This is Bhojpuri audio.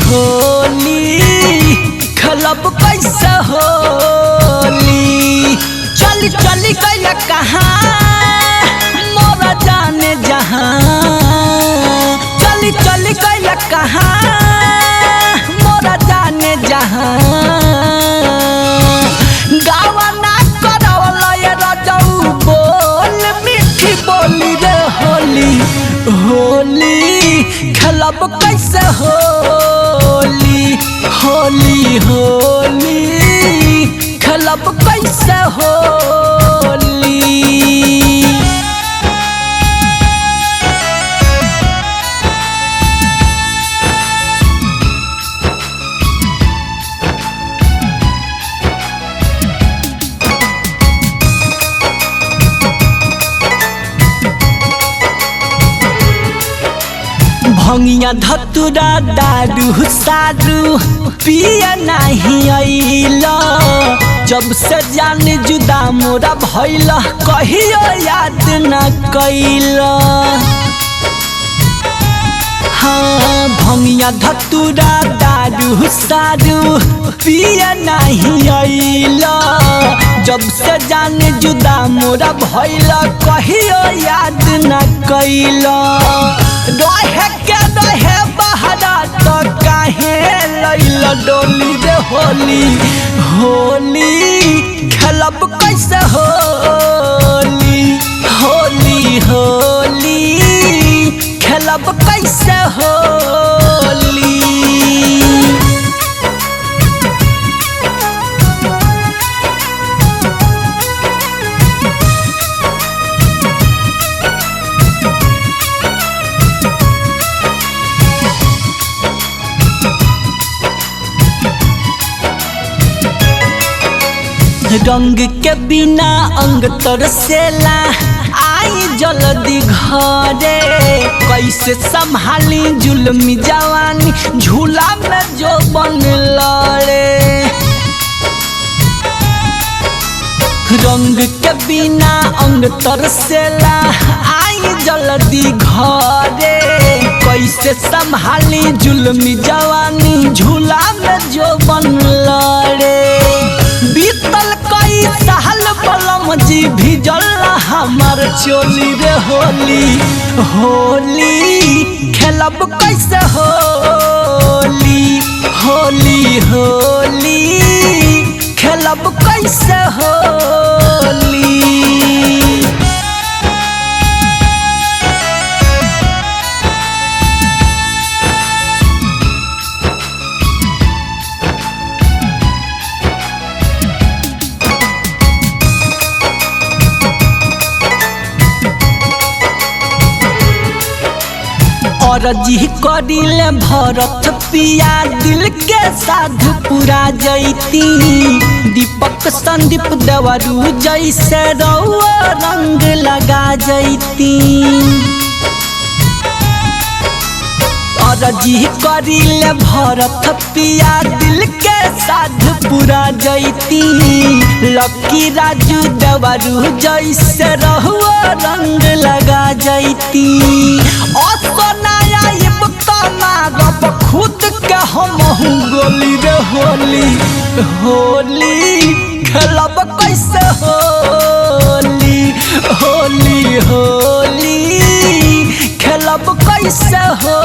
होली खेलब कैसे होली। चली चली गइल कहाँ मोरा जाने जहाँ, चली चली गइल कहाँ मोरा जाने जहाँ। गावा ना करवला ये रजऊ बोल मीठी बोली रे होली होली खेलब कैसे होली। होली होली खेलब कैसे होली। भंगिया धतुरा दारू सारू पिया नहीं आइला, जब से जान जुदा मोरा भइला कहियो याद न कैला। हाँ भंगिया धतुरा दारू सारू पिया नहीं आइला, जब से जान जुदा मोरा भइला कहियो याद न कैला। रहे बहरा तो काहे लैला डोली रे होली होली खेलब कैसे होली। होली होली खेलब कैसे होली। रंग के बिना अंग तरसेला आई जल्दी घरे, कैसे संभाली जुल्मी जवानी झूला में जो बन लड़े। रंग के बिना अंग तरसेला आई जल्दी घरे, कैसे संभाली जुल्मी जवानी झूला में जो बन लड़े। बीतल कई साल बलम जी भिजल हमार चोली रे होली होली खेलब कैसे होली। होली होली खेलब कैसे होली। और जी करिले भरत पिया दिल के साध पूरा जैती, दीपक संदीप देवरू जैसे रउआ रंग लगा जैती। और जी करिले भरत पिया दिल के साध पूरा जैती, लकी राजू देवरू जैसे रहुआ रंग लगा जैती। खुद के हम गोली रे होली होली खेलब कैसे होली। होली होली खेलब कैसे हो।